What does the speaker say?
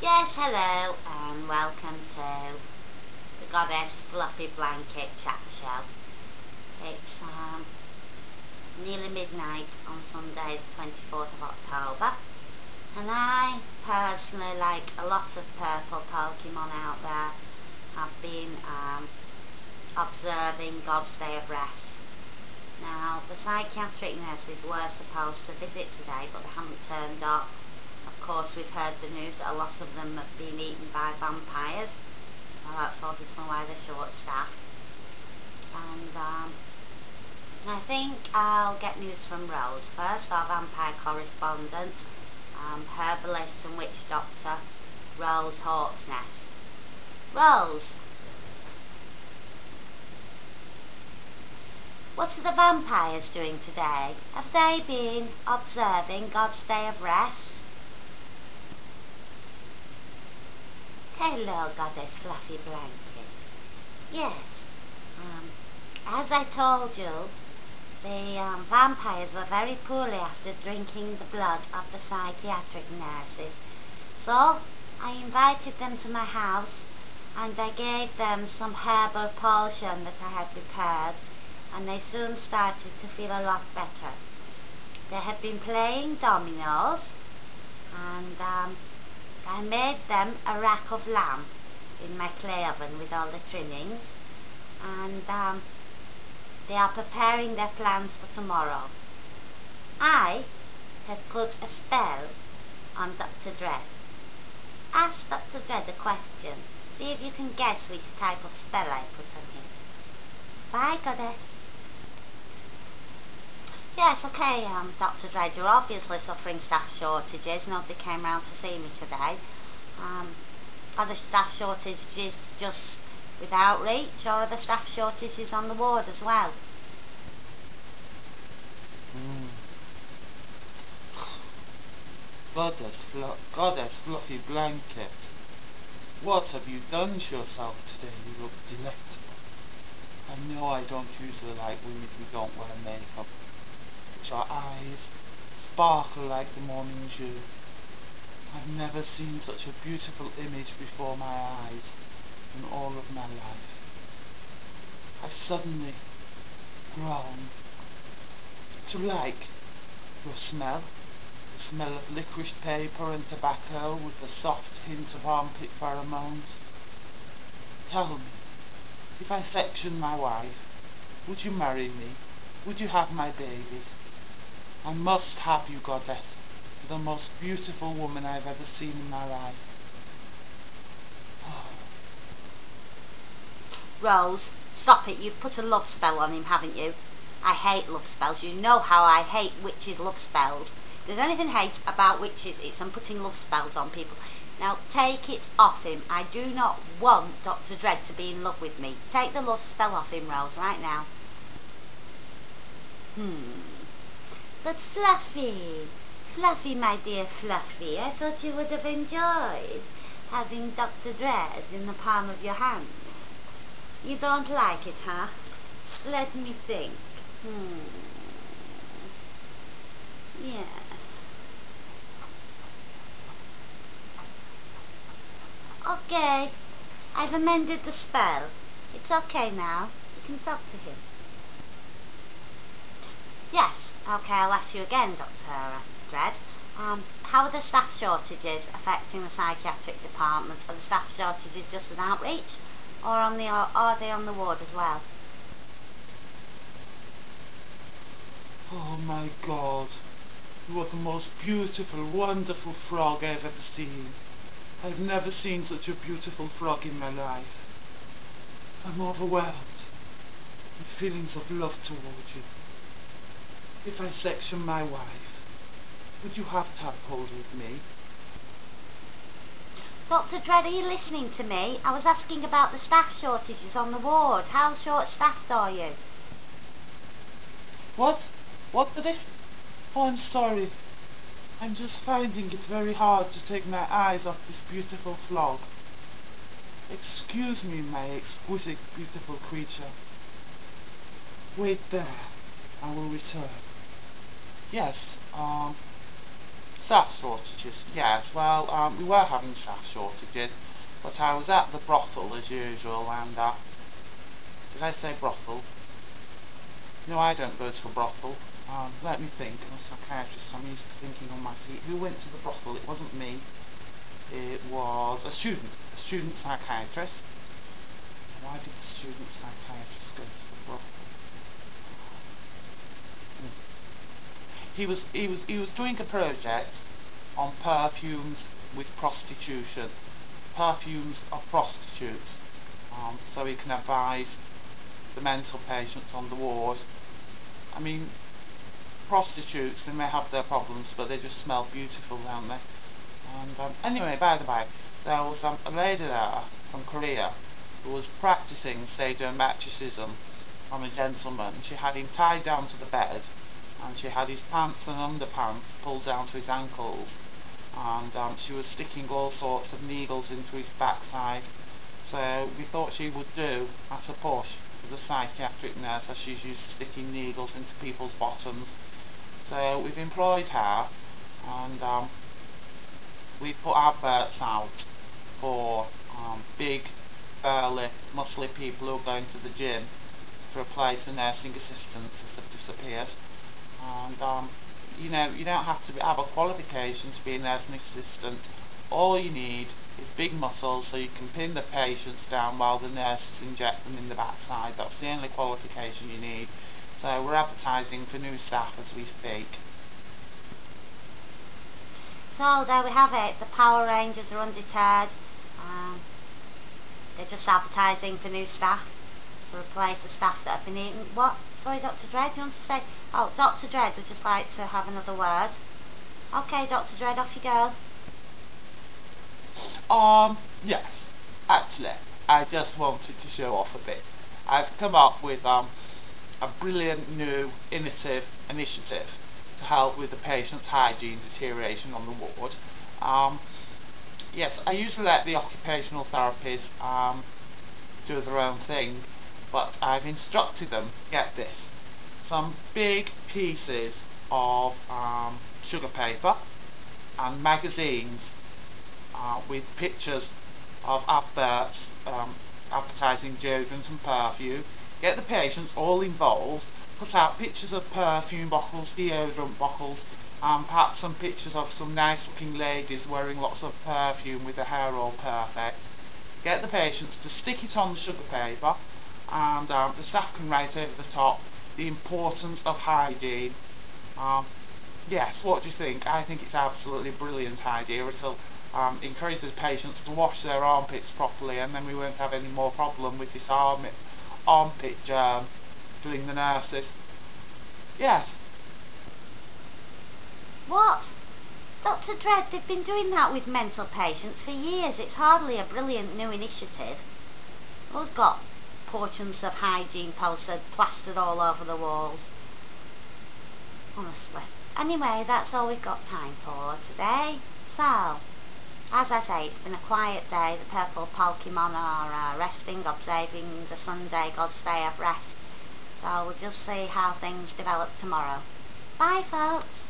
Yes, hello, and welcome to the Goddess Fluffy Blanket Chat Show. It's nearly midnight on Sunday the 24th of October, and I personally, like a lot of purple Pokemon out there, have been observing God's Day of Rest. Now, the psychiatric nurses were supposed to visit today, but they haven't turned up. Of course, we've heard the news that a lot of them have been eaten by vampires, so that's obviously why they're short-staffed. And I think I'll get news from Rose first, our vampire correspondent, herbalist and witch doctor, Rose Hawksnest. Rose, what are the vampires doing today? Have they been observing God's Day of Rest? Hello, Goddess Fluffy Blanket. Yes, as I told you, the vampires were very poorly after drinking the blood of the psychiatric nurses. So I invited them to my house and I gave them some herbal potion that I had prepared, and they soon started to feel a lot better. They had been playing dominoes, and I made them a rack of lamb in my clay oven with all the trimmings, and they are preparing their plans for tomorrow. I have put a spell on Dr. Dread. Ask Dr. Dread a question. See if you can guess which type of spell I put on him. Bye, Goddess. Yes, okay, Dr. Dread, you're obviously suffering staff shortages. Nobody came round to see me today. Are the staff shortages just with outreach, or are the staff shortages on the ward as well? Goddess Fluffy Blanket, what have you done to yourself today? You look delectable. I know I don't usually like women who don't wear makeup, but your eyes sparkle like the morning dew. I've never seen such a beautiful image before my eyes in all of my life. I've suddenly grown to like your smell, the smell of licorice paper and tobacco with the soft hint of armpit pheromones. Tell me, if I sectioned my wife, would you marry me? Would you have my babies? I must have you, Goddess. You're the most beautiful woman I've ever seen in my life. Rose, stop it. You've put a love spell on him, haven't you? I hate love spells. You know how I hate witches' love spells. If there's anything hate about witches, it's I'm putting love spells on people. Now take it off him. I do not want Dr. Dread to be in love with me. Take the love spell off him, Rose, right now. But Fluffy, my dear Fluffy, I thought you would have enjoyed having Dr. Dread in the palm of your hand. You don't like it, huh? Let me think. Yes. Okay, I've amended the spell. It's okay now. You can talk to him. Yes, okay, I'll ask you again, Dr. Dread. How are the staff shortages affecting the psychiatric department? Are the staff shortages just with outreach, or are they on the ward as well? Oh my God, you are the most beautiful, wonderful frog I've ever seen. I've never seen such a beautiful frog in my life. I'm overwhelmed with feelings of love towards you. If I section my wife, would you have tap hold with me? Dr. Dread, are you listening to me? I was asking about the staff shortages on the ward. How short-staffed are you? What? What did it? Oh, I'm sorry. I'm just finding it very hard to take my eyes off this beautiful frog. Excuse me, my exquisite, beautiful creature. Wait there. I will return. Yes, Staff shortages, yes. Well, we were having staff shortages, but I was at the brothel as usual, and did I say brothel? No, I don't go to a brothel. Let me think. I'm a psychiatrist, I'm used to thinking on my feet. Who went to the brothel? It wasn't me. It was a student psychiatrist. Why did the student psychiatrist go to the brothel? He was doing a project on perfumes with prostitution, perfumes of prostitutes, so he can advise the mental patients on the ward. I mean, prostitutes, they may have their problems, but they just smell beautiful, don't they? And anyway, by the by, there was a lady there from Korea who was practicing sadomasochism on a gentleman. She had him tied down to the bed, and she had his pants and underpants pulled down to his ankles, and she was sticking all sorts of needles into his backside. So we thought she would do at a push as a psychiatric nurse, as she's used to sticking needles into people's bottoms. So we've employed her, and we've put adverts out for big, burly, muscly people who are going to the gym to replace the nursing assistants as they've disappeared. And you know, you don't have to have a qualification to be a nursing assistant. All you need is big muscles so you can pin the patients down while the nurses inject them in the backside. That's the only qualification you need. So we're advertising for new staff as we speak. So there we have it. The Power Rangers are undeterred. They're just advertising for new staff to replace the staff that have been eaten. What? Sorry, Dr. Dredd, do you want to say? Oh, Dr. Dredd would just like to have another word. Okay, Dr. Dredd, off you go. Yes. Actually, I just wanted to show off a bit. I've come up with a brilliant new innovative initiative to help with the patient's hygiene deterioration on the ward. Yes, I usually let the occupational therapists do their own thing, but I've instructed them, get this, some big pieces of sugar paper and magazines with pictures of adverts advertising deodorant and perfume. Get the patients all involved, put out pictures of perfume bottles, deodorant bottles, perhaps some pictures of some nice looking ladies wearing lots of perfume with their hair all perfect. Get the patients to stick it on the sugar paper, and the staff can write over the top the importance of hygiene. Yes, what do you think? I think it's absolutely a brilliant idea. It'll encourage the patients to wash their armpits properly, and then we won't have any more problem with this armpit germ doing the nurses. Yes. What? Dr. Dredd, they've been doing that with mental patients for years. It's hardly a brilliant new initiative. Who's got portions of hygiene posted, plastered all over the walls? Honestly. Anyway, that's all we've got time for today. So, as I say, it's been a quiet day. The purple Pokemon are resting, observing the Sunday God's day of rest. So we'll just see how things develop tomorrow. Bye, folks.